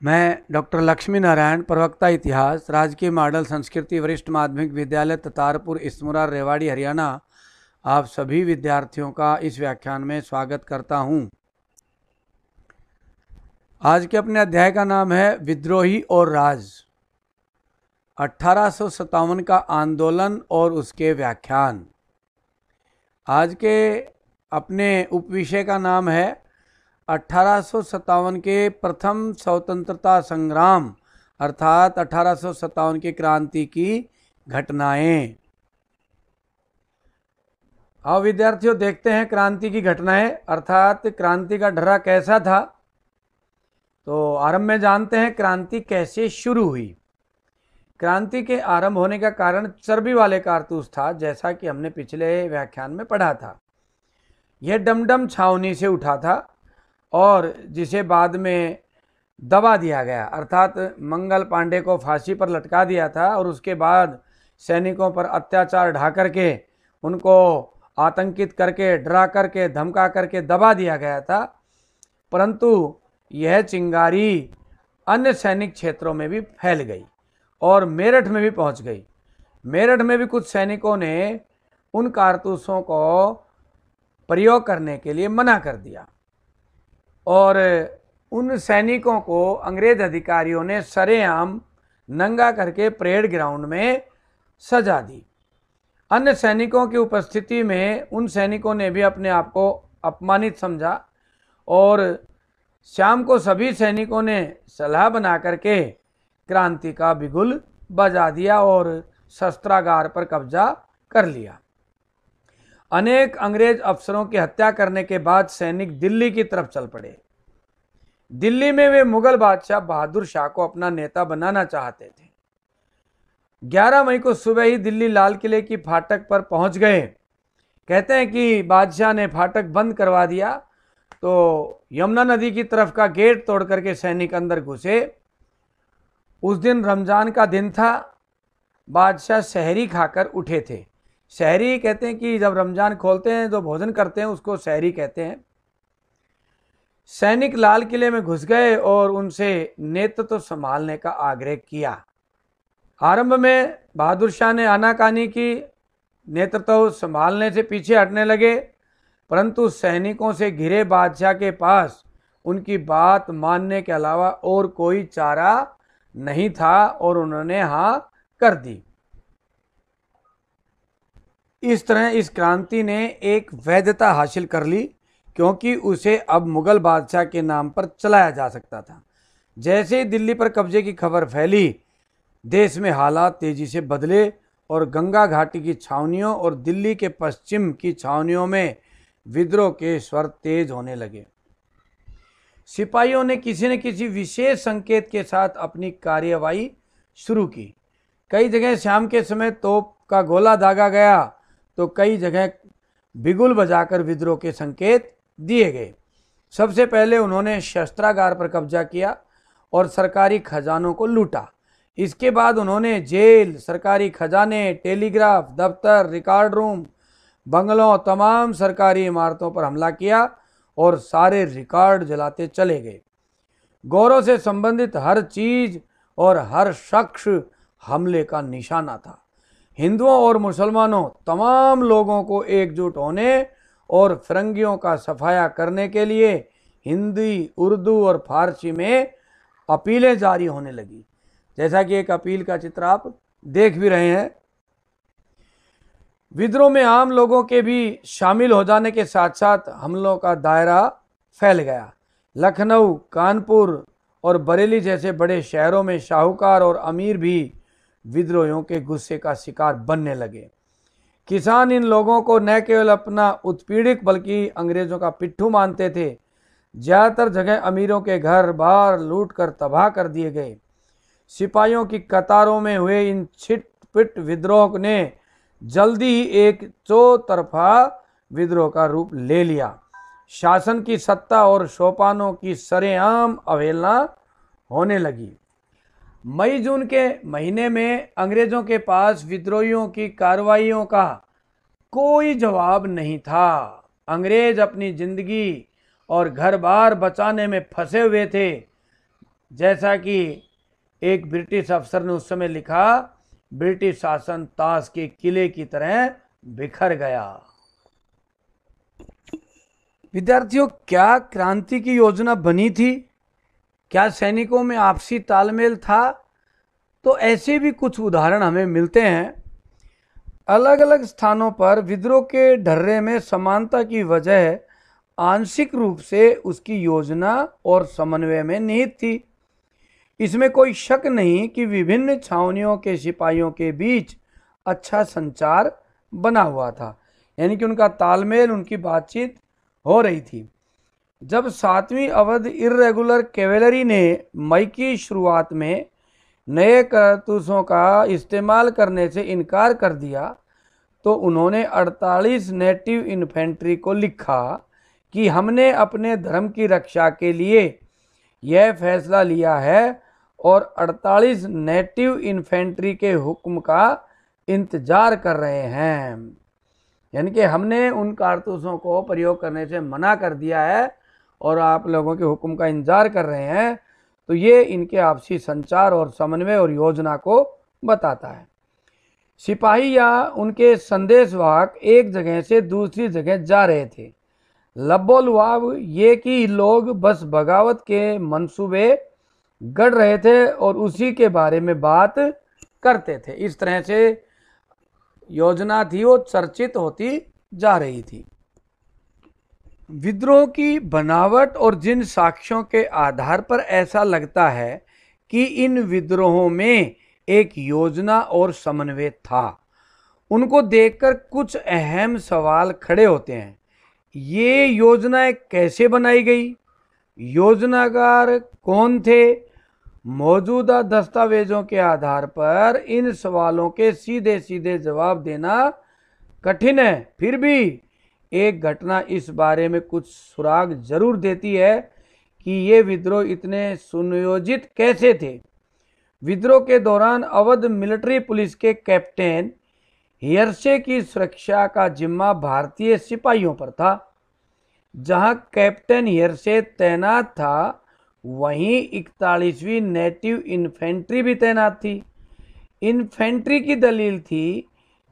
मैं डॉक्टर लक्ष्मी नारायण, प्रवक्ता इतिहास, राजकीय मॉडल संस्कृति वरिष्ठ माध्यमिक विद्यालय ततारपुर इसमुरा रेवाड़ी हरियाणा, आप सभी विद्यार्थियों का इस व्याख्यान में स्वागत करता हूं। आज के अपने अध्याय का नाम है विद्रोही और राज, 1857 का आंदोलन और उसके व्याख्यान। आज के अपने उपविषय का नाम है 1857 के प्रथम स्वतंत्रता संग्राम अर्थात 1857 की क्रांति की घटनाएं। आओ विद्यार्थियों, देखते हैं क्रांति की घटनाएं अर्थात क्रांति का ढर्रा कैसा था। तो आरंभ में जानते हैं क्रांति कैसे शुरू हुई। क्रांति के आरंभ होने का कारण चर्बी वाले कारतूस था, जैसा कि हमने पिछले व्याख्यान में पढ़ा था। यह डमडम छावनी से उठा था और जिसे बाद में दबा दिया गया, अर्थात मंगल पांडे को फांसी पर लटका दिया था और उसके बाद सैनिकों पर अत्याचार ढा करके उनको आतंकित करके, डरा करके, धमका करके दबा दिया गया था। परंतु यह चिंगारी अन्य सैनिक क्षेत्रों में भी फैल गई और मेरठ में भी पहुंच गई। मेरठ में भी कुछ सैनिकों ने उन कारतूसों को प्रयोग करने के लिए मना कर दिया और उन सैनिकों को अंग्रेज अधिकारियों ने सरेआम नंगा करके परेड ग्राउंड में सजा दी। अन्य सैनिकों की उपस्थिति में उन सैनिकों ने भी अपने आप को अपमानित समझा और शाम को सभी सैनिकों ने सलाह बना करके क्रांति का बिगुल बजा दिया और शस्त्रागार पर कब्जा कर लिया। अनेक अंग्रेज अफसरों की हत्या करने के बाद सैनिक दिल्ली की तरफ चल पड़े। दिल्ली में वे मुगल बादशाह बहादुर शाह को अपना नेता बनाना चाहते थे। 11 मई को सुबह ही दिल्ली लाल किले की फाटक पर पहुंच गए। कहते हैं कि बादशाह ने फाटक बंद करवा दिया तो यमुना नदी की तरफ का गेट तोड़ करके सैनिक अंदर घुसे। उस दिन रमजान का दिन था। बादशाह सहरी खाकर उठे थे। सहरी कहते हैं कि जब रमजान खोलते हैं जो भोजन करते हैं उसको सहरी कहते हैं। सैनिक लाल किले में घुस गए और उनसे नेतृत्व संभालने का आग्रह किया। आरंभ में बहादुर शाह ने आनाकानी की, नेतृत्व संभालने से पीछे हटने लगे, परंतु सैनिकों से घिरे बादशाह के पास उनकी बात मानने के अलावा और कोई चारा नहीं था और उन्होंने हाँ कर दी। इस तरह इस क्रांति ने एक वैधता हासिल कर ली क्योंकि उसे अब मुगल बादशाह के नाम पर चलाया जा सकता था। जैसे ही दिल्ली पर कब्जे की खबर फैली, देश में हालात तेजी से बदले और गंगा घाटी की छावनियों और दिल्ली के पश्चिम की छावनियों में विद्रोह के स्वर तेज होने लगे। सिपाहियों ने किसी न किसी विशेष संकेत के साथ अपनी कार्यवाही शुरू की। कई जगह शाम के समय तोप का गोला दागा गया तो कई जगह बिगुल बजाकर विद्रोह के संकेत दिए गए। सबसे पहले उन्होंने शस्त्रागार पर कब्जा किया और सरकारी खजानों को लूटा। इसके बाद उन्होंने जेल, सरकारी खजाने, टेलीग्राफ दफ्तर, रिकॉर्ड रूम, बंगलों, तमाम सरकारी इमारतों पर हमला किया और सारे रिकॉर्ड जलाते चले गए। गौरव से संबंधित हर चीज और हर शख्स हमले का निशाना था। हिंदुओं और मुसलमानों तमाम लोगों को एकजुट होने और फिरंगियों का सफाया करने के लिए हिंदी, उर्दू और फारसी में अपीलें जारी होने लगी। जैसा कि एक अपील का चित्र आप देख भी रहे हैं। विद्रोह में आम लोगों के भी शामिल हो जाने के साथ साथ हमलों का दायरा फैल गया। लखनऊ, कानपुर और बरेली जैसे बड़े शहरों में साहूकार और अमीर भी विद्रोहियों के गुस्से का शिकार बनने लगे। किसान इन लोगों को न केवल अपना उत्पीड़ित बल्कि अंग्रेजों का पिट्ठू मानते थे। ज़्यादातर जगह अमीरों के घर बार लूट कर तबाह कर दिए गए। सिपाहियों की कतारों में हुए इन छिटपिट विद्रोह ने जल्दी ही एक चौतरफा विद्रोह का रूप ले लिया। शासन की सत्ता और सोपानों की सरेआम अवहेलना होने लगी। मई जून के महीने में अंग्रेजों के पास विद्रोहियों की कार्रवाइयों का कोई जवाब नहीं था। अंग्रेज अपनी जिंदगी और घर बार बचाने में फंसे हुए थे। जैसा कि एक ब्रिटिश अफसर ने उस समय लिखा, ब्रिटिश शासन ताश के किले की तरह बिखर गया। विद्यार्थियों, क्या क्रांति की योजना बनी थी? क्या सैनिकों में आपसी तालमेल था? तो ऐसे भी कुछ उदाहरण हमें मिलते हैं। अलग अलग स्थानों पर विद्रोह के ढर्रे में समानता की वजह आंशिक रूप से उसकी योजना और समन्वय में निहित थी। इसमें कोई शक नहीं कि विभिन्न छावनियों के सिपाहियों के बीच अच्छा संचार बना हुआ था, यानी कि उनका तालमेल, उनकी बातचीत हो रही थी। जब 7वीं अवध इर्रेगुलर कैवेलरी ने मई की शुरुआत में नए कारतूसों का इस्तेमाल करने से इनकार कर दिया, तो उन्होंने 48 नेटिव इन्फेंट्री को लिखा कि हमने अपने धर्म की रक्षा के लिए यह फैसला लिया है और 48 नेटिव इन्फेंट्री के हुक्म का इंतजार कर रहे हैं। यानी कि हमने उन कारतूसों को प्रयोग करने से मना कर दिया है और आप लोगों के हुक्म का इंतजार कर रहे हैं। तो ये इनके आपसी संचार और समन्वय और योजना को बताता है। सिपाही या उनके संदेशवाहक एक जगह से दूसरी जगह जा रहे थे। लबोलुआब ये कि लोग बस बगावत के मंसूबे गढ़ रहे थे और उसी के बारे में बात करते थे। इस तरह से योजना थी, वो चर्चित होती जा रही थी। विद्रोह की बनावट और जिन साक्ष्यों के आधार पर ऐसा लगता है कि इन विद्रोहों में एक योजना और समन्वय था, उनको देखकर कुछ अहम सवाल खड़े होते हैं। ये योजनाएं कैसे बनाई गई? योजनाकार कौन थे? मौजूदा दस्तावेजों के आधार पर इन सवालों के सीधे सीधे जवाब देना कठिन है। फिर भी एक घटना इस बारे में कुछ सुराग जरूर देती है कि ये विद्रोह इतने सुनियोजित कैसे थे। विद्रोह के दौरान अवध मिलिट्री पुलिस के कैप्टन हियर्से की सुरक्षा का जिम्मा भारतीय सिपाहियों पर था। जहां कैप्टन हियर्से तैनात था, वहीं 41वीं नेटिव इन्फेंट्री भी तैनात थी। इन्फेंट्री की दलील थी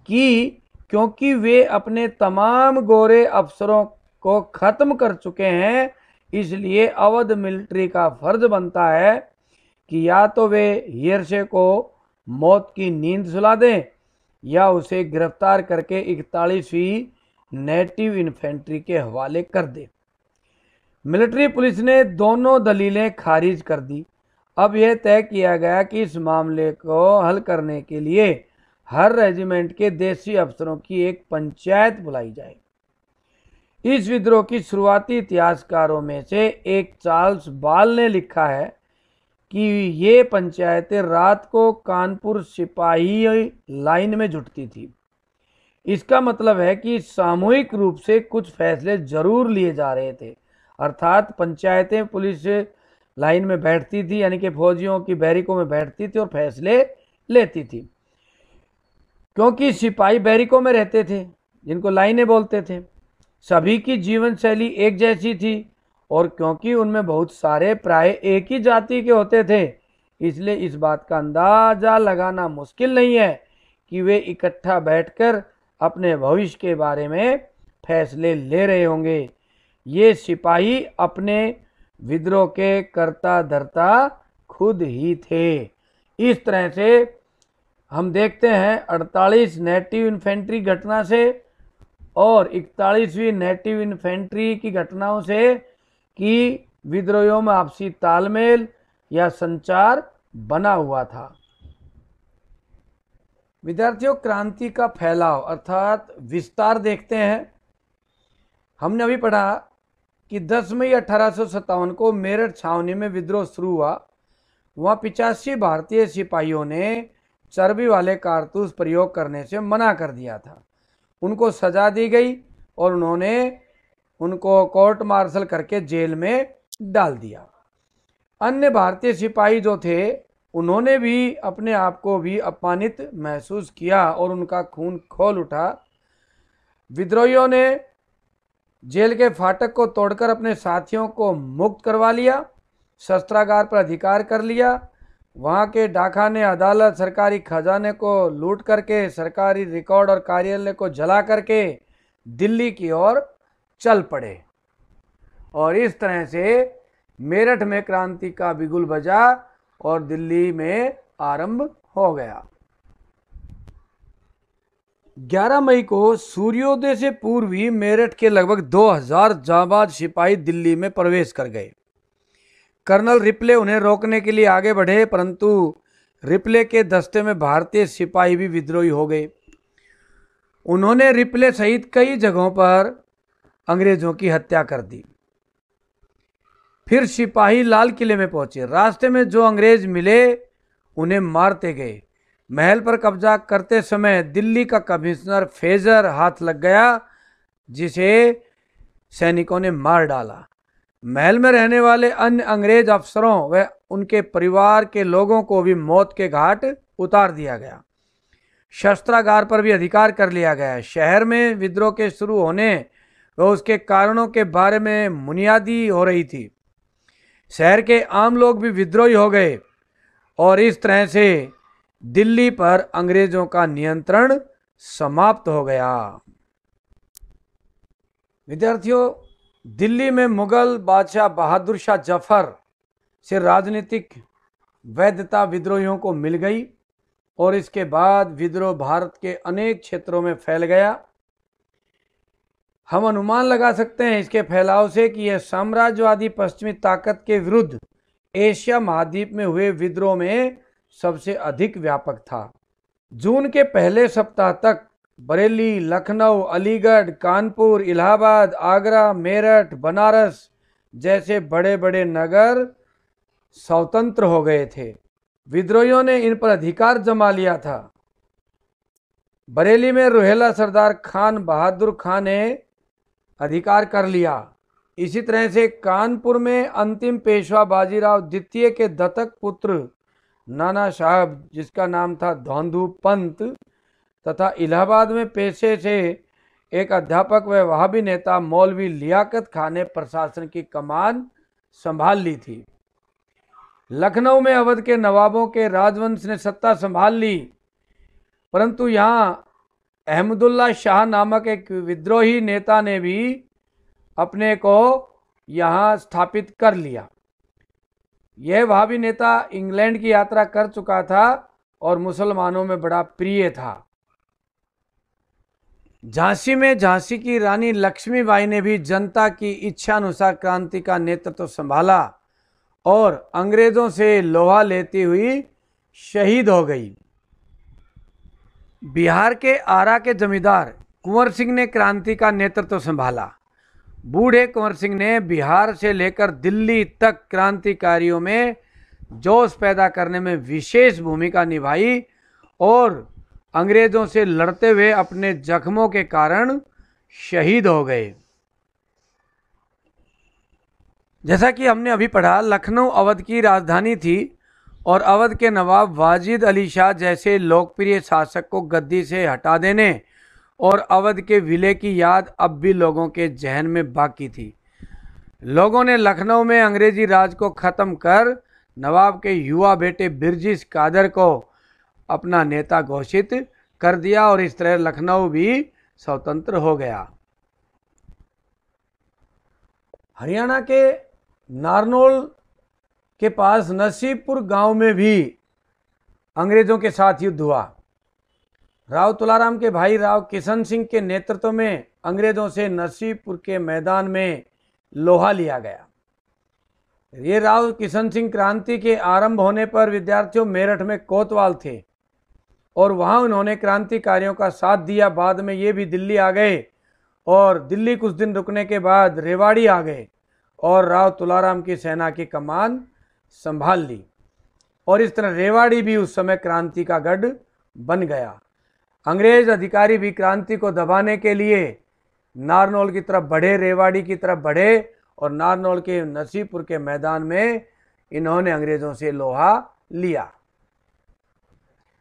कि क्योंकि वे अपने तमाम गोरे अफसरों को खत्म कर चुके हैं, इसलिए अवध मिलिट्री का फर्ज बनता है कि या तो वे हियर्से को मौत की नींद सुला दें या उसे गिरफ्तार करके 41वीं नेटिव इन्फेंट्री के हवाले कर दे। मिलिट्री पुलिस ने दोनों दलीलें खारिज कर दी। अब यह तय किया गया कि इस मामले को हल करने के लिए हर रेजिमेंट के देसी अफसरों की एक पंचायत बुलाई जाए। इस विद्रोह की शुरुआती इतिहासकारों में से एक चार्ल्स बाल ने लिखा है कि ये पंचायतें रात को कानपुर सिपाही लाइन में जुटती थी। इसका मतलब है कि सामूहिक रूप से कुछ फैसले जरूर लिए जा रहे थे, अर्थात पंचायतें पुलिस लाइन में बैठती थी, यानी कि फौजियों की बैरिकों में बैठती थी और फैसले लेती थी। क्योंकि सिपाही बैरिकों में रहते थे, जिनको लाइनें बोलते थे, सभी की जीवन शैली एक जैसी थी और क्योंकि उनमें बहुत सारे प्राय एक ही जाति के होते थे, इसलिए इस बात का अंदाजा लगाना मुश्किल नहीं है कि वे इकट्ठा बैठकर अपने भविष्य के बारे में फैसले ले रहे होंगे। ये सिपाही अपने विद्रोह के कर्ता धर्ता खुद ही थे। इस तरह से हम देखते हैं 48 नेटिव इन्फेंट्री घटना से और 41वीं नेटिव इन्फेंट्री की घटनाओं से कि विद्रोहियों में आपसी तालमेल या संचार बना हुआ था। विद्यार्थियों, क्रांति का फैलाव अर्थात विस्तार देखते हैं। हमने अभी पढ़ा कि 10 मई 1857 को मेरठ छावनी में विद्रोह शुरू हुआ। वहाँ 85 भारतीय सिपाहियों ने चर्बी वाले कारतूस प्रयोग करने से मना कर दिया था। उनको सजा दी गई और उन्होंने उनको कोर्ट मार्शल करके जेल में डाल दिया। अन्य भारतीय सिपाही जो थे, उन्होंने भी अपने आप को भी अपमानित महसूस किया और उनका खून खौल उठा। विद्रोहियों ने जेल के फाटक को तोड़कर अपने साथियों को मुक्त करवा लिया शस्त्रागार पर अधिकार कर लिया। वहाँ के डाकखाने, अदालत, सरकारी खजाने को लूट करके, सरकारी रिकॉर्ड और कार्यालय को जला करके दिल्ली की ओर चल पड़े। और इस तरह से मेरठ में क्रांति का बिगुल बजा और दिल्ली में आरंभ हो गया। 11 मई को सूर्योदय से पूर्व ही मेरठ के लगभग 2000 जाबाज सिपाही दिल्ली में प्रवेश कर गए। कर्नल रिपले उन्हें रोकने के लिए आगे बढ़े, परंतु रिपले के दस्ते में भारतीय सिपाही भी विद्रोही हो गए। उन्होंने रिपले सहित कई जगहों पर अंग्रेजों की हत्या कर दी। फिर सिपाही लाल किले में पहुंचे। रास्ते में जो अंग्रेज मिले उन्हें मारते गए। महल पर कब्जा करते समय दिल्ली का कमिश्नर फेजर हाथ लग गया, जिसे सैनिकों ने मार डाला। महल में रहने वाले अन्य अंग्रेज अफसरों व उनके परिवार के लोगों को भी मौत के घाट उतार दिया गया। शस्त्रागार पर भी अधिकार कर लिया गया। शहर में विद्रोह के शुरू होने व उसके कारणों के बारे में मुनियादी हो रही थी। शहर के आम लोग भी विद्रोही हो गए और इस तरह से दिल्ली पर अंग्रेजों का नियंत्रण समाप्त हो गया। विद्यार्थियों, दिल्ली में मुगल बादशाह बहादुर शाह जफर से राजनीतिक वैधता विद्रोहियों को मिल गई और इसके बाद विद्रोह भारत के अनेक क्षेत्रों में फैल गया। हम अनुमान लगा सकते हैं इसके फैलाव से कि यह साम्राज्यवादी पश्चिमी ताकत के विरुद्ध एशिया महाद्वीप में हुए विद्रोह में सबसे अधिक व्यापक था। जून के पहले सप्ताह तक बरेली, लखनऊ, अलीगढ़, कानपुर, इलाहाबाद, आगरा, मेरठ, बनारस जैसे बड़े बड़े नगर स्वतंत्र हो गए थे। विद्रोहियों ने इन पर अधिकार जमा लिया था। बरेली में रोहेला सरदार खान बहादुर खान ने अधिकार कर लिया। इसी तरह से कानपुर में अंतिम पेशवा बाजीराव द्वितीय के दत्तक पुत्र नाना साहब, जिसका नाम था धौंधू पंत, तथा इलाहाबाद में पेशे से एक अध्यापक व वहाबी नेता मौलवी लियाकत खान ने प्रशासन की कमान संभाल ली थी। लखनऊ में अवध के नवाबों के राजवंश ने सत्ता संभाल ली, परंतु यहाँ अहमदुल्ला शाह नामक एक विद्रोही नेता ने भी अपने को यहाँ स्थापित कर लिया। यह वहाबी नेता इंग्लैंड की यात्रा कर चुका था और मुसलमानों में बड़ा प्रिय था। झांसी में झांसी की रानी लक्ष्मीबाई ने भी जनता की इच्छा अनुसार क्रांति का नेतृत्व संभाला और अंग्रेजों से लोहा लेती हुई शहीद हो गई। बिहार के आरा के जमींदार कुंवर सिंह ने क्रांति का नेतृत्व संभाला। बूढ़े कुंवर सिंह ने बिहार से लेकर दिल्ली तक क्रांतिकारियों में जोश पैदा करने में विशेष भूमिका निभाई और अंग्रेजों से लड़ते हुए अपने जख्मों के कारण शहीद हो गए। जैसा कि हमने अभी पढ़ा, लखनऊ अवध की राजधानी थी और अवध के नवाब वाजिद अली शाह जैसे लोकप्रिय शासक को गद्दी से हटा देने और अवध के विलय की याद अब भी लोगों के जहन में बाकी थी। लोगों ने लखनऊ में अंग्रेजी राज को खत्म कर नवाब के युवा बेटे बिरजिस कादर को अपना नेता घोषित कर दिया और इस तरह लखनऊ भी स्वतंत्र हो गया। हरियाणा के नारनौल के पास नसीबपुर गांव में भी अंग्रेजों के साथ युद्ध हुआ। राव तुलाराम के भाई राव किशन सिंह के नेतृत्व में अंग्रेजों से नसीबपुर के मैदान में लोहा लिया गया। ये राव किशन सिंह क्रांति के आरंभ होने पर विद्यार्थियों मेरठ में कोतवाल थे और वहां उन्होंने क्रांतिकारियों का साथ दिया। बाद में ये भी दिल्ली आ गए और दिल्ली कुछ दिन रुकने के बाद रेवाड़ी आ गए और राव तुलाराम की सेना की कमान संभाल ली और इस तरह रेवाड़ी भी उस समय क्रांति का गढ़ बन गया। अंग्रेज अधिकारी भी क्रांति को दबाने के लिए नारनौल की तरफ बढ़े, रेवाड़ी की तरफ बढ़े और नारनौल के नसीबपुर के मैदान में इन्होंने अंग्रेजों से लोहा लिया,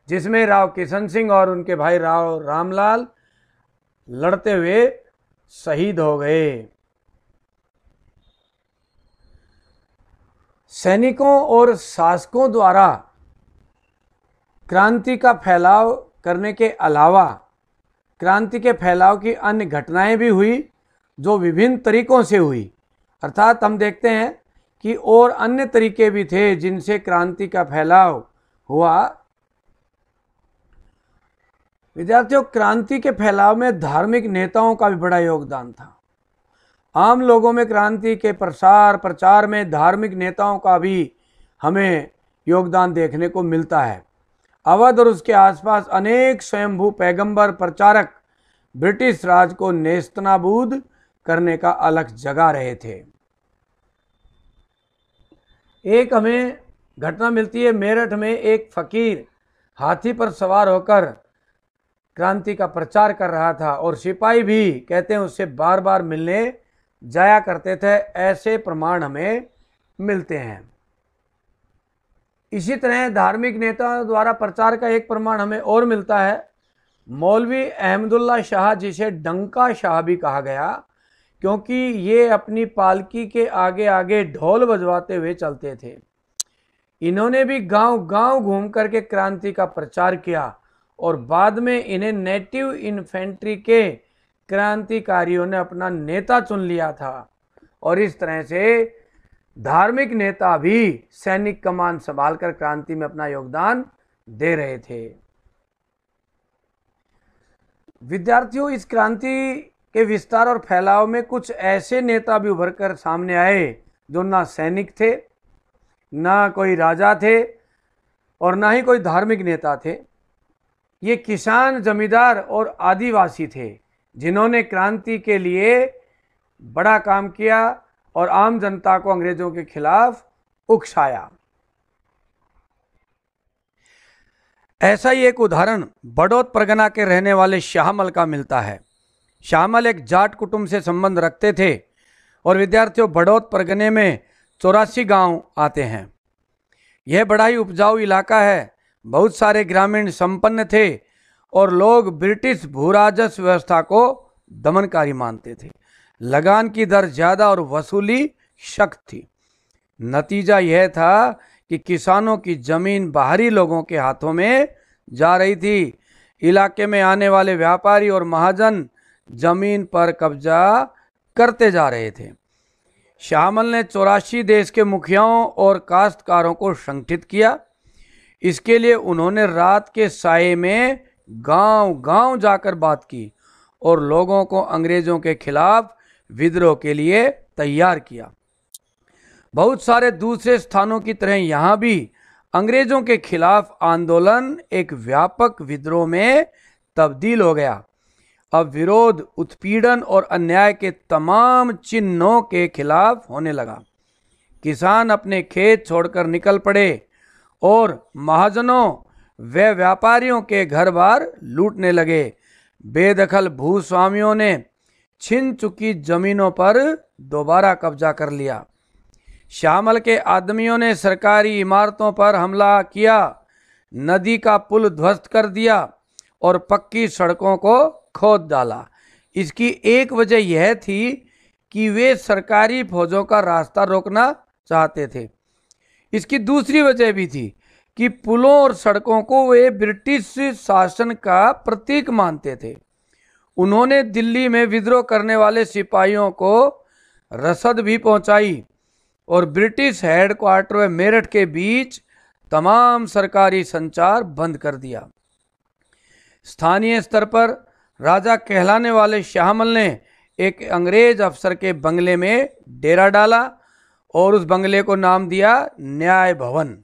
जिसमें राव किशन सिंह और उनके भाई राव रामलाल लड़ते हुए शहीद हो गए। सैनिकों और शासकों द्वारा क्रांति का फैलाव करने के अलावा क्रांति के फैलाव की अन्य घटनाएं भी हुई जो विभिन्न तरीकों से हुई। अर्थात हम देखते हैं कि और अन्य तरीके भी थे जिनसे क्रांति का फैलाव हुआ। विद्यार्थियों, क्रांति के फैलाव में धार्मिक नेताओं का भी बड़ा योगदान था। आम लोगों में क्रांति के प्रसार प्रचार में धार्मिक नेताओं का भी हमें योगदान देखने को मिलता है। अवध और उसके आसपास अनेक स्वयंभू पैगंबर प्रचारक ब्रिटिश राज को नेस्तनाबूद करने का अलख जगा रहे थे। एक हमें घटना मिलती है, मेरठ में एक फकीर हाथी पर सवार होकर क्रांति का प्रचार कर रहा था और सिपाही भी कहते हैं उससे बार बार मिलने जाया करते थे। ऐसे प्रमाण हमें मिलते हैं। इसी तरह धार्मिक नेताओं द्वारा प्रचार का एक प्रमाण हमें और मिलता है। मौलवी अहमदुल्ला शाह, जिसे डंका शाह भी कहा गया, क्योंकि ये अपनी पालकी के आगे आगे ढोल बजवाते हुए चलते थे। इन्होंने भी गांव गांव घूम करके क्रांति का प्रचार किया और बाद में इन्हें नेटिव इन्फेंट्री के क्रांतिकारियों ने अपना नेता चुन लिया था। और इस तरह से धार्मिक नेता भी सैनिक कमान संभालकर क्रांति में अपना योगदान दे रहे थे। विद्यार्थियों, इस क्रांति के विस्तार और फैलाव में कुछ ऐसे नेता भी उभर कर सामने आए जो ना सैनिक थे, ना कोई राजा थे और ना ही कोई धार्मिक नेता थे। ये किसान, जमींदार और आदिवासी थे जिन्होंने क्रांति के लिए बड़ा काम किया और आम जनता को अंग्रेजों के खिलाफ उकसाया। ऐसा ही एक उदाहरण बड़ौद परगना के रहने वाले शाहमल का मिलता है। शाहमल एक जाट कुटुंब से संबंध रखते थे और विद्यार्थियों, बड़ौद परगने में 84 गांव आते हैं। यह बड़ा ही उपजाऊ इलाका है। बहुत सारे ग्रामीण संपन्न थे और लोग ब्रिटिश भूराजस्व व्यवस्था को दमनकारी मानते थे। लगान की दर ज़्यादा और वसूली सख्त थी। नतीजा यह था कि किसानों की जमीन बाहरी लोगों के हाथों में जा रही थी। इलाके में आने वाले व्यापारी और महाजन जमीन पर कब्जा करते जा रहे थे। शाहमल ने 84 देश के मुखियाओं और काश्तकारों को संगठित किया। इसके लिए उन्होंने रात के साये में गांव गांव जाकर बात की और लोगों को अंग्रेजों के खिलाफ विद्रोह के लिए तैयार किया। बहुत सारे दूसरे स्थानों की तरह यहाँ भी अंग्रेजों के खिलाफ आंदोलन एक व्यापक विद्रोह में तब्दील हो गया। अब विरोध, उत्पीड़न और अन्याय के तमाम चिन्हों के खिलाफ होने लगा। किसान अपने खेत छोड़कर निकल पड़े और महाजनों व व्यापारियों के घर बार लूटने लगे। बेदखल भूस्वामियों ने छिन चुकी जमीनों पर दोबारा कब्जा कर लिया। शाहमल के आदमियों ने सरकारी इमारतों पर हमला किया, नदी का पुल ध्वस्त कर दिया और पक्की सड़कों को खोद डाला। इसकी एक वजह यह थी कि वे सरकारी फौजों का रास्ता रोकना चाहते थे। इसकी दूसरी वजह भी थी कि पुलों और सड़कों को वे ब्रिटिश शासन का प्रतीक मानते थे। उन्होंने दिल्ली में विद्रोह करने वाले सिपाहियों को रसद भी पहुंचाई और ब्रिटिश हेडक्वार्टर व मेरठ के बीच तमाम सरकारी संचार बंद कर दिया। स्थानीय स्तर पर राजा कहलाने वाले शाहमल ने एक अंग्रेज अफसर के बंगले में डेरा डाला और उस बंगले को नाम दिया न्याय भवन।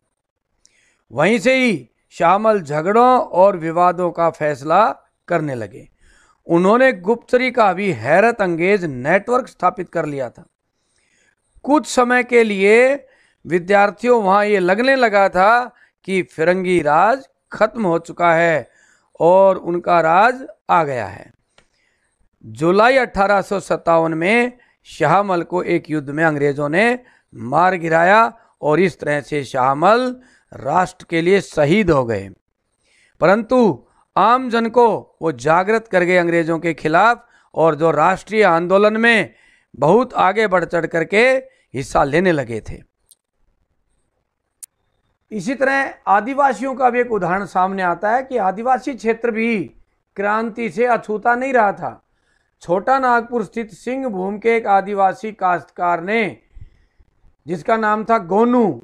वहीं से ही शाहमल झगड़ों और विवादों का फैसला करने लगे। उन्होंने गुप्तचरी का भी हैरत अंगेज नेटवर्क स्थापित कर लिया था। कुछ समय के लिए विद्यार्थियों वहां ये लगने लगा था कि फिरंगी राज खत्म हो चुका है और उनका राज आ गया है। जुलाई 1857 में शाहमल को एक युद्ध में अंग्रेजों ने मार गिराया और इस तरह से शाहमल राष्ट्र के लिए शहीद हो गए। परंतु आम जन को वो जागृत कर गए अंग्रेजों के खिलाफ और जो राष्ट्रीय आंदोलन में बहुत आगे बढ़ चढ़ करके हिस्सा लेने लगे थे। इसी तरह आदिवासियों का भी एक उदाहरण सामने आता है कि आदिवासी क्षेत्र भी क्रांति से अछूता नहीं रहा था। छोटा नागपुर स्थित सिंह भूम के एक आदिवासी काश्तकार ने, जिसका नाम था गोनू,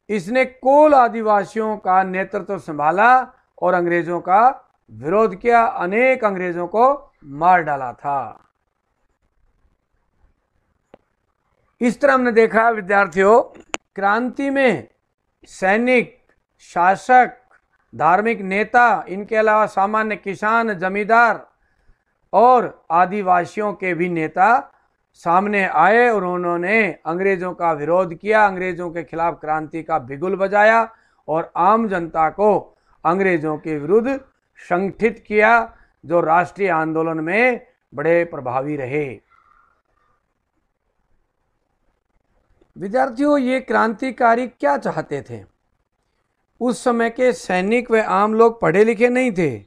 इसने कोल आदिवासियों का नेतृत्व संभाला और अंग्रेजों का विरोध किया, अनेक अंग्रेजों को मार डाला था। इस तरह हमने देखा विद्यार्थियों, क्रांति में सैनिक, शासक, धार्मिक नेता, इनके अलावा सामान्य किसान, जमींदार और आदिवासियों के भी नेता सामने आए और उन्होंने अंग्रेजों का विरोध किया, अंग्रेजों के खिलाफ क्रांति का बिगुल बजाया और आम जनता को अंग्रेजों के विरुद्ध संगठित किया, जो राष्ट्रीय आंदोलन में बड़े प्रभावी रहे। विद्यार्थियों, ये क्रांतिकारी क्या चाहते थे? उस समय के सैनिक व आम लोग पढ़े लिखे नहीं थे,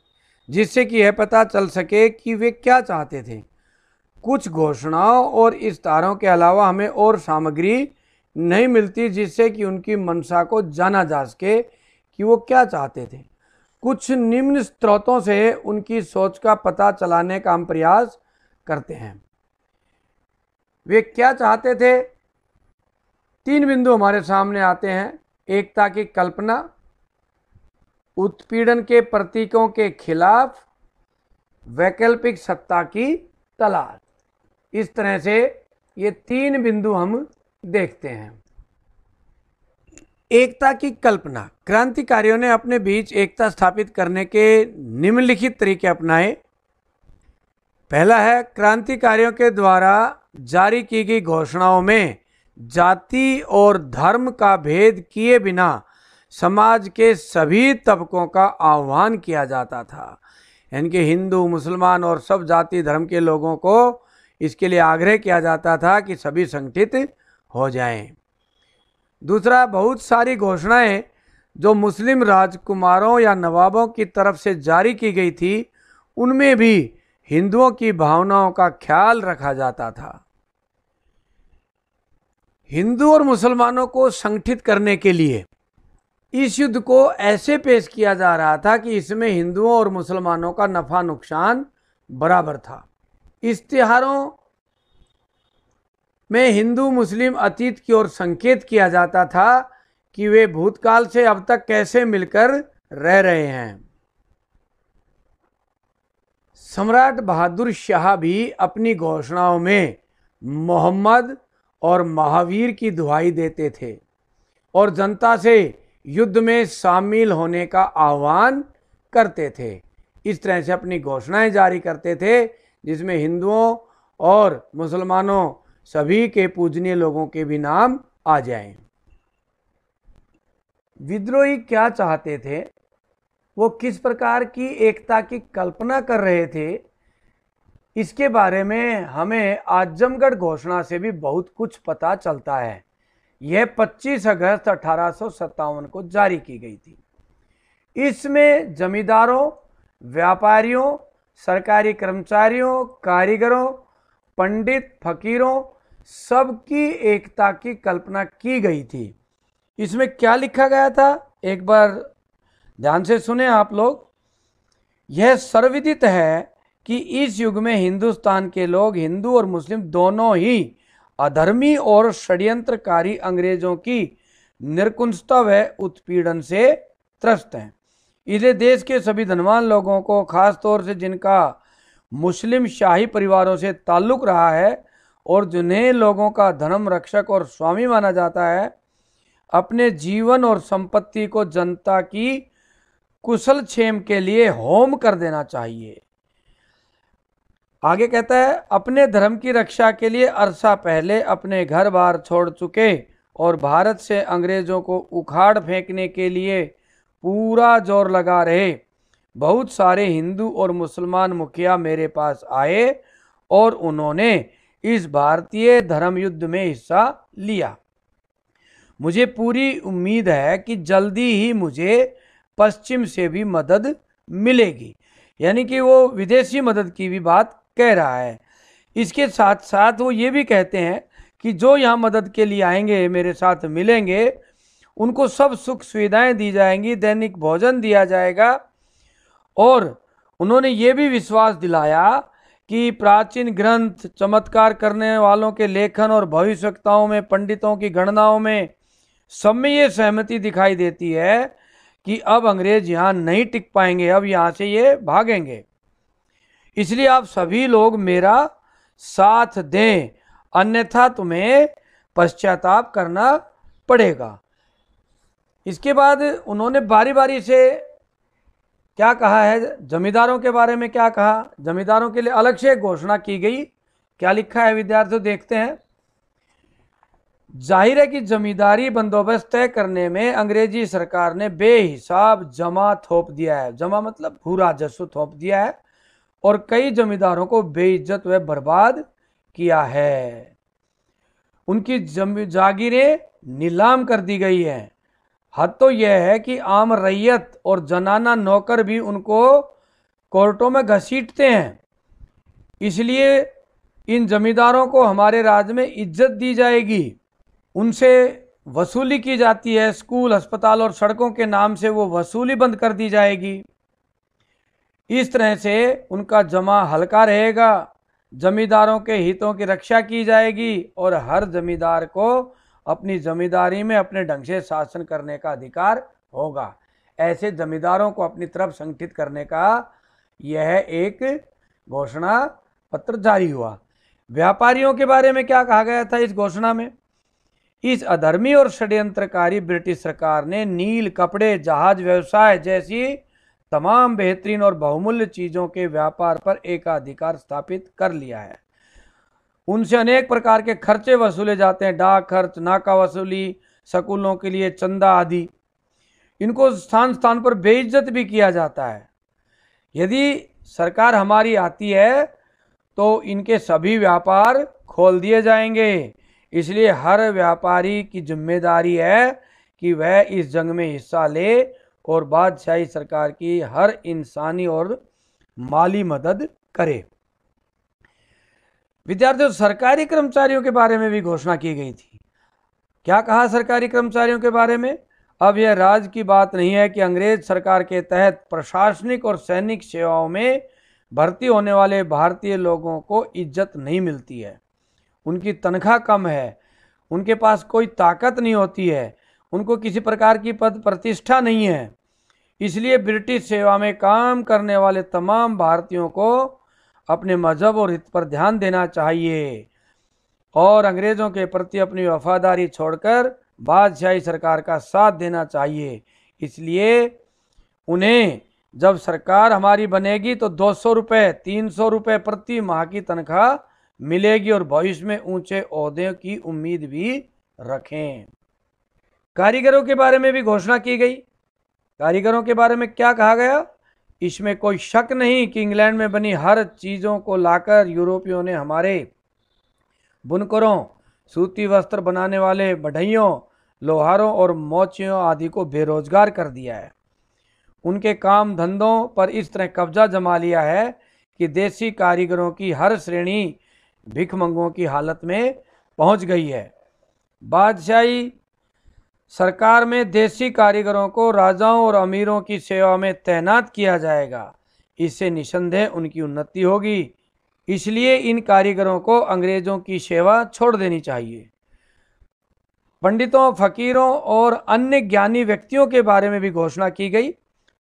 जिससे कि यह पता चल सके कि वे क्या चाहते थे। कुछ घोषणाओं और इस्तारों के अलावा हमें और सामग्री नहीं मिलती जिससे कि उनकी मंशा को जाना जा सके कि वो क्या चाहते थे। कुछ निम्न स्रोतों से उनकी सोच का पता चलाने का हम प्रयास करते हैं। वे क्या चाहते थे? 3 बिंदु हमारे सामने आते हैं। एकता की कल्पना, उत्पीड़न के प्रतीकों के खिलाफ वैकल्पिक सत्ता की तलाश। इस तरह से ये 3 बिंदु हम देखते हैं। एकता की कल्पना। क्रांतिकारियों ने अपने बीच एकता स्थापित करने के निम्नलिखित तरीके अपनाए। पहला है, क्रांतिकारियों के द्वारा जारी की गई घोषणाओं में जाति और धर्म का भेद किए बिना समाज के सभी तबकों का आह्वान किया जाता था। यानी कि हिंदू, मुसलमान और सब जाति धर्म के लोगों को इसके लिए आग्रह किया जाता था कि सभी संगठित हो जाएं। दूसरा, बहुत सारी घोषणाएं जो मुस्लिम राजकुमारों या नवाबों की तरफ से जारी की गई थी, उनमें भी हिंदुओं की भावनाओं का ख्याल रखा जाता था। हिंदू और मुसलमानों को संगठित करने के लिए इस युद्ध को ऐसे पेश किया जा रहा था कि इसमें हिंदुओं और मुसलमानों का नफा नुकसान बराबर था। इश्तिहारों में हिंदू मुस्लिम अतीत की ओर संकेत किया जाता था कि वे भूतकाल से अब तक कैसे मिलकर रह रहे हैं। सम्राट बहादुर शाह भी अपनी घोषणाओं में मोहम्मद और महावीर की दुहाई देते थे और जनता से युद्ध में शामिल होने का आह्वान करते थे। इस तरह से अपनी घोषणाएं जारी करते थे जिसमें हिंदुओं और मुसलमानों सभी के पूजनीय लोगों के भी नाम आ जाएं। विद्रोही क्या चाहते थे? वो किस प्रकार की एकता की कल्पना कर रहे थे? इसके बारे में हमें आजमगढ़ घोषणा से भी बहुत कुछ पता चलता है। यह 25 अगस्त 1857 को जारी की गई थी। इसमें जमींदारों, व्यापारियों, सरकारी कर्मचारियों, कारीगरों, पंडित, फकीरों सबकी एकता की कल्पना की गई थी। इसमें क्या लिखा गया था, एक बार ध्यान से सुने आप लोग। यह सर्वविदित है कि इस युग में हिंदुस्तान के लोग, हिंदू और मुस्लिम दोनों ही अधर्मी और षड्यंत्रकारी अंग्रेजों की निरकुंजता व उत्पीड़न से त्रस्त हैं। इसलिए देश के सभी धनवान लोगों को, खास तौर से जिनका मुस्लिम शाही परिवारों से ताल्लुक रहा है और जिन्हें लोगों का धर्म रक्षक और स्वामी माना जाता है, अपने जीवन और संपत्ति को जनता की कुशल क्षेम के लिए होम कर देना चाहिए। आगे कहता है, अपने धर्म की रक्षा के लिए अरसा पहले अपने घर बार छोड़ चुके और भारत से अंग्रेजों को उखाड़ फेंकने के लिए पूरा जोर लगा रहे बहुत सारे हिंदू और मुसलमान मुखिया मेरे पास आए और उन्होंने इस भारतीय धर्म युद्ध में हिस्सा लिया। मुझे पूरी उम्मीद है कि जल्दी ही मुझे पश्चिम से भी मदद मिलेगी। यानी कि वो विदेशी मदद की भी बात कह रहा है। इसके साथ साथ वो ये भी कहते हैं कि जो यहाँ मदद के लिए आएंगे, मेरे साथ मिलेंगे, उनको सब सुख सुविधाएं दी जाएंगी, दैनिक भोजन दिया जाएगा। और उन्होंने ये भी विश्वास दिलाया कि प्राचीन ग्रंथ, चमत्कार करने वालों के लेखन और भविष्यवक्ताओं में, पंडितों की गणनाओं में, सब में ये सहमति दिखाई देती है कि अब अंग्रेज यहाँ नहीं टिक पाएंगे, अब यहाँ से ये भागेंगे। इसलिए आप सभी लोग मेरा साथ दें, अन्यथा तुम्हें पश्चाताप करना पड़ेगा। इसके बाद उन्होंने बारी बारी से क्या कहा है, जमींदारों के बारे में क्या कहा। जमींदारों के लिए अलग से घोषणा की गई। क्या लिखा है विद्यार्थियों, देखते हैं। जाहिर है कि जमींदारी बंदोबस्त तय करने में अंग्रेजी सरकार ने बेहिसाब जमा थोप दिया है। जमा मतलब भू राजस्व थोप दिया है और कई जमींदारों को बेइज्जत व बर्बाद किया है। उनकी जागीरें नीलाम कर दी गई हैं। हद तो यह है कि आम रैयत और जनाना नौकर भी उनको कोर्टों में घसीटते हैं। इसलिए इन जमींदारों को हमारे राज्य में इज्जत दी जाएगी, उनसे वसूली की जाती है। स्कूल, अस्पताल और सड़कों के नाम से वो वसूली बंद कर दी जाएगी। इस तरह से उनका जमा हल्का रहेगा, जमींदारों के हितों की रक्षा की जाएगी और हर जमींदार को अपनी जमींदारी में अपने ढंग से शासन करने का अधिकार होगा। ऐसे जमींदारों को अपनी तरफ संगठित करने का यह एक घोषणा पत्र जारी हुआ। व्यापारियों के बारे में क्या कहा गया था इस घोषणा में? इस अधर्मी और षड्यंत्रकारी ब्रिटिश सरकार ने नील, कपड़े, जहाज व्यवसाय जैसी तमाम बेहतरीन और बहुमूल्य चीजों के व्यापार पर एकाधिकार स्थापित कर लिया है। उनसे अनेक प्रकार के खर्चे वसूले जाते हैं, डाक खर्च, नाका वसूली, स्कूलों के लिए चंदा आदि। इनको स्थान स्थान पर बेइज्जत भी किया जाता है। यदि सरकार हमारी आती है तो इनके सभी व्यापार खोल दिए जाएंगे। इसलिए हर व्यापारी की जिम्मेदारी है कि वह इस जंग में हिस्सा ले और बादशाही सरकार की हर इंसानी और माली मदद करे। विद्यार्थियों, सरकारी कर्मचारियों के बारे में भी घोषणा की गई थी। क्या कहा सरकारी कर्मचारियों के बारे में? अब यह राज की बात नहीं है कि अंग्रेज सरकार के तहत प्रशासनिक और सैनिक सेवाओं में भर्ती होने वाले भारतीय लोगों को इज्जत नहीं मिलती है। उनकी तनख्वाह कम है, उनके पास कोई ताकत नहीं होती है, उनको किसी प्रकार की पद प्रतिष्ठा नहीं है। इसलिए ब्रिटिश सेवा में काम करने वाले तमाम भारतीयों को अपने मजहब और हित पर ध्यान देना चाहिए और अंग्रेजों के प्रति अपनी वफादारी छोड़कर बादशाही सरकार का साथ देना चाहिए। इसलिए उन्हें जब सरकार हमारी बनेगी तो 200 रुपये, 300 रुपये प्रति माह की तनख्वाह मिलेगी और भविष्य में ऊंचे ओहदे की उम्मीद भी रखें। कारीगरों के बारे में भी घोषणा की गई। कारीगरों के बारे में क्या कहा गया? इसमें कोई शक नहीं कि इंग्लैंड में बनी हर चीज़ों को लाकर यूरोपियों ने हमारे बुनकरों, सूती वस्त्र बनाने वाले बढ़इयों, लोहारों और मोचियों आदि को बेरोजगार कर दिया है। उनके काम धंधों पर इस तरह कब्जा जमा लिया है कि देसी कारीगरों की हर श्रेणी भिखमंगों की हालत में पहुंच गई है। बादशाही सरकार में देसी कारीगरों को राजाओं और अमीरों की सेवा में तैनात किया जाएगा। इससे निसंदेह उनकी उन्नति होगी। इसलिए इन कारीगरों को अंग्रेजों की सेवा छोड़ देनी चाहिए। पंडितों, फकीरों और अन्य ज्ञानी व्यक्तियों के बारे में भी घोषणा की गई।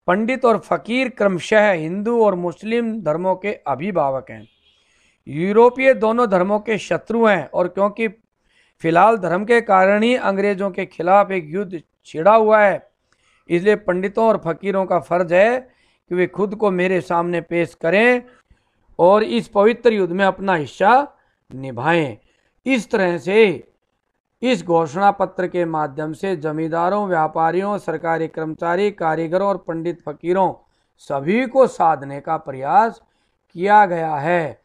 पंडित और फकीर क्रमशः हिंदू और मुस्लिम धर्मों के अभिभावक हैं। यूरोपीय दोनों धर्मों के शत्रु हैं और क्योंकि फिलहाल धर्म के कारण ही अंग्रेजों के खिलाफ एक युद्ध छिड़ा हुआ है, इसलिए पंडितों और फकीरों का फर्ज है कि वे खुद को मेरे सामने पेश करें और इस पवित्र युद्ध में अपना हिस्सा निभाएं। इस तरह से इस घोषणा पत्र के माध्यम से जमींदारों, व्यापारियों, सरकारी कर्मचारी, कारीगरों और पंडित फकीरों सभी को साधने का प्रयास किया गया है।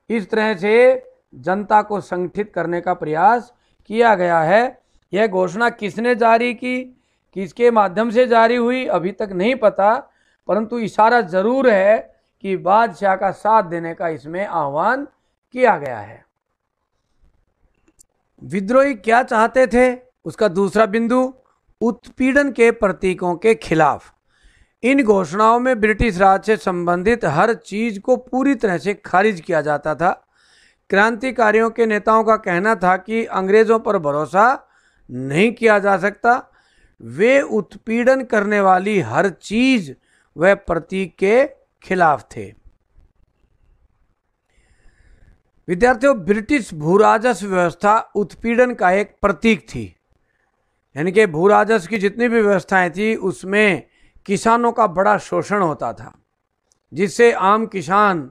इस तरह से जनता को संगठित करने का प्रयास किया गया है। यह घोषणा किसने जारी की, किसके माध्यम से जारी हुई, अभी तक नहीं पता, परंतु इशारा जरूर है कि बादशाह का साथ देने का इसमें आह्वान किया गया है। विद्रोही क्या चाहते थे, उसका दूसरा बिंदु, उत्पीड़न के प्रतीकों के खिलाफ। इन घोषणाओं में ब्रिटिश राज से संबंधित हर चीज को पूरी तरह से खारिज किया जाता था। क्रांतिकारियों के नेताओं का कहना था कि अंग्रेजों पर भरोसा नहीं किया जा सकता। वे उत्पीड़न करने वाली हर चीज व प्रतीक के खिलाफ थे। विद्यार्थियों, ब्रिटिश भूराजस्व व्यवस्था उत्पीड़न का एक प्रतीक थी। यानी कि भूराजस्व की जितनी भी व्यवस्थाएं थी उसमें किसानों का बड़ा शोषण होता था, जिससे आम किसान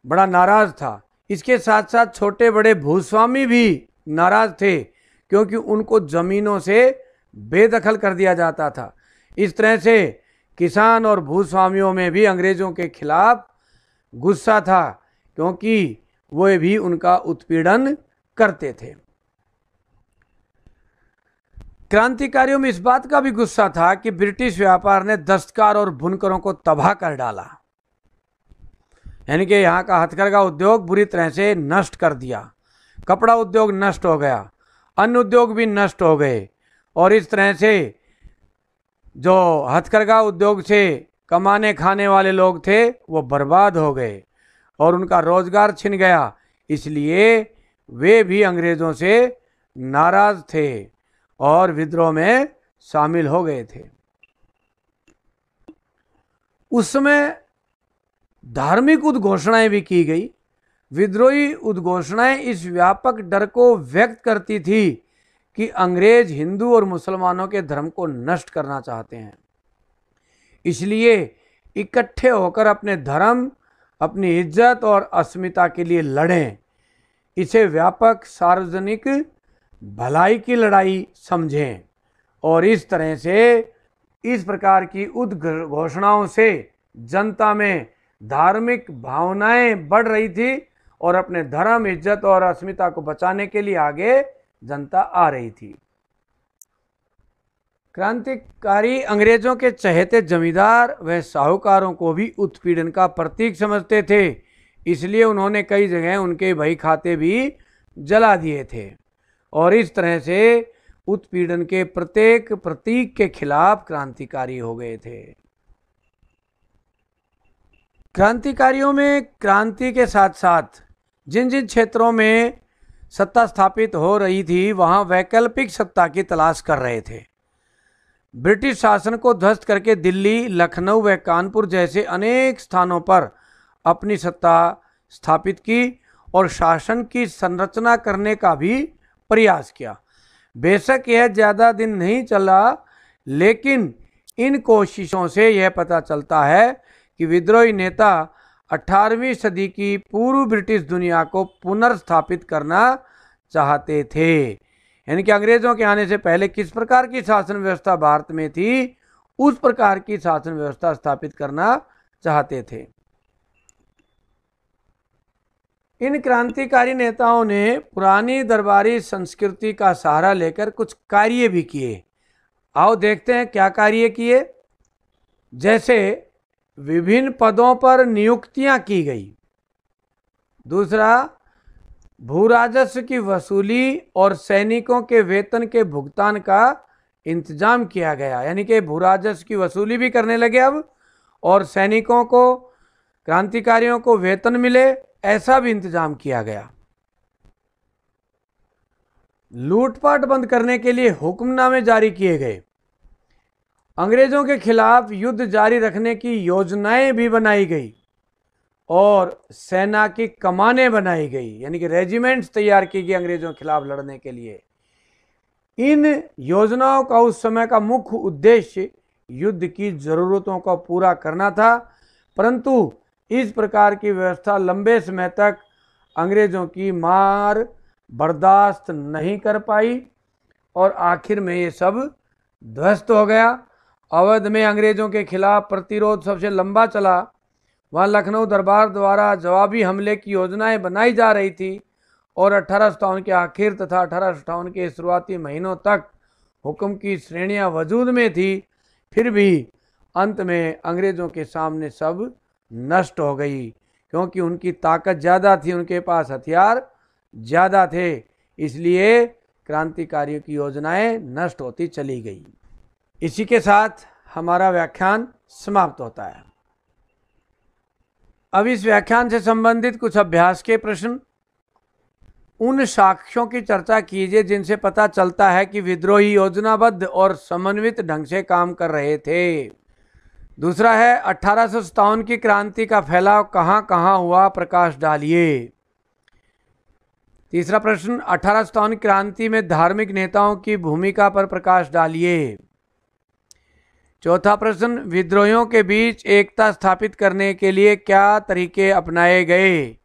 बड़ा नाराज था। इसके साथ साथ छोटे बड़े भूस्वामी भी नाराज थे, क्योंकि उनको जमीनों से बेदखल कर दिया जाता था। इस तरह से किसान और भूस्वामियों में भी अंग्रेजों के खिलाफ गुस्सा था, क्योंकि वे भी उनका उत्पीड़न करते थे। क्रांतिकारियों में इस बात का भी गुस्सा था कि ब्रिटिश व्यापार ने दस्तकार और बुनकरों को तबाह कर डाला। यानी कि यहाँ का हथकरघा उद्योग बुरी तरह से नष्ट कर दिया। कपड़ा उद्योग नष्ट हो गया, अन्य उद्योग भी नष्ट हो गए, और इस तरह से जो हथकरघा उद्योग से कमाने खाने वाले लोग थे वो बर्बाद हो गए और उनका रोजगार छिन गया। इसलिए वे भी अंग्रेजों से नाराज थे और विद्रोह में शामिल हो गए थे। उस समय धार्मिक उद्घोषणाएं भी की गई। विद्रोही उद्घोषणाएं इस व्यापक डर को व्यक्त करती थी कि अंग्रेज हिंदू और मुसलमानों के धर्म को नष्ट करना चाहते हैं। इसलिए इकट्ठे होकर अपने धर्म, अपनी इज्जत और अस्मिता के लिए लड़ें। इसे व्यापक सार्वजनिक भलाई की लड़ाई समझें। और इस तरह से इस प्रकार की उद्घोषणाओं से जनता में धार्मिक भावनाएं बढ़ रही थी और अपने धर्म, इज्जत और अस्मिता को बचाने के लिए आगे जनता आ रही थी। क्रांतिकारी अंग्रेजों के चहेते जमींदार व साहूकारों को भी उत्पीड़न का प्रतीक समझते थे। इसलिए उन्होंने कई जगह उनके बही खाते भी जला दिए थे और इस तरह से उत्पीड़न के प्रत्येक प्रतीक के खिलाफ क्रांतिकारी हो गए थे। क्रांतिकारियों में क्रांति के साथ साथ जिन जिन क्षेत्रों में सत्ता स्थापित हो रही थी वहां वैकल्पिक सत्ता की तलाश कर रहे थे। ब्रिटिश शासन को ध्वस्त करके दिल्ली, लखनऊ व कानपुर जैसे अनेक स्थानों पर अपनी सत्ता स्थापित की और शासन की संरचना करने का भी प्रयास किया। बेशक यह ज़्यादा दिन नहीं चला, लेकिन इन कोशिशों से यह पता चलता है कि विद्रोही नेता 18वीं सदी की पूर्व ब्रिटिश दुनिया को पुनर्स्थापित करना चाहते थे। यानी कि अंग्रेजों के आने से पहले किस प्रकार की शासन व्यवस्था भारत में थी, उस प्रकार की शासन व्यवस्था स्थापित करना चाहते थे। इन क्रांतिकारी नेताओं ने पुरानी दरबारी संस्कृति का सहारा लेकर कुछ कार्य भी किए। आओ देखते हैं क्या कार्य किए। जैसे विभिन्न पदों पर नियुक्तियां की गई। दूसरा, भूराजस्व की वसूली और सैनिकों के वेतन के भुगतान का इंतजाम किया गया। यानी कि भूराजस्व की वसूली भी करने लगे अब, और सैनिकों को, क्रांतिकारियों को वेतन मिले, ऐसा भी इंतजाम किया गया। लूटपाट बंद करने के लिए हुक्मनामे जारी किए गए। अंग्रेजों के खिलाफ युद्ध जारी रखने की योजनाएं भी बनाई गई और सेना की कमानें बनाई गई, यानी कि रेजिमेंट्स तैयार की गई अंग्रेजों के खिलाफ लड़ने के लिए। इन योजनाओं का उस समय का मुख्य उद्देश्य युद्ध की जरूरतों को पूरा करना था, परंतु इस प्रकार की व्यवस्था लंबे समय तक अंग्रेजों की मार बर्दाश्त नहीं कर पाई और आखिर में ये सब ध्वस्त हो गया। अवध में अंग्रेजों के खिलाफ प्रतिरोध सबसे लंबा चला। वहाँ लखनऊ दरबार द्वारा जवाबी हमले की योजनाएं बनाई जा रही थी और 1857 के आखिर तथा 1858 के शुरुआती महीनों तक हुक्म की श्रेणियां वजूद में थी। फिर भी अंत में अंग्रेजों के सामने सब नष्ट हो गई, क्योंकि उनकी ताकत ज़्यादा थी, उनके पास हथियार ज़्यादा थे। इसलिए क्रांतिकारियों की योजनाएं नष्ट होती चली गई। इसी के साथ हमारा व्याख्यान समाप्त होता है। अब इस व्याख्यान से संबंधित कुछ अभ्यास के प्रश्न। उन साक्ष्यों की चर्चा कीजिए जिनसे पता चलता है कि विद्रोही योजनाबद्ध और समन्वित ढंग से काम कर रहे थे। दूसरा है 1857 की क्रांति का फैलाव कहाँ कहाँ हुआ, प्रकाश डालिए। तीसरा प्रश्न 1857 क्रांति में धार्मिक नेताओं की भूमिका पर प्रकाश डालिए। चौथा प्रश्न विद्रोहियों के बीच एकता स्थापित करने के लिए क्या तरीके अपनाए गए।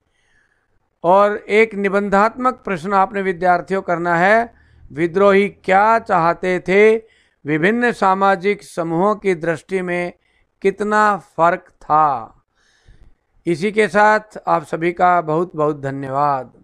और एक निबंधात्मक प्रश्न आपने विद्यार्थियों करना है, विद्रोही क्या चाहते थे, विभिन्न सामाजिक समूहों की दृष्टि में कितना फर्क था। इसी के साथ आप सभी का बहुत बहुत धन्यवाद।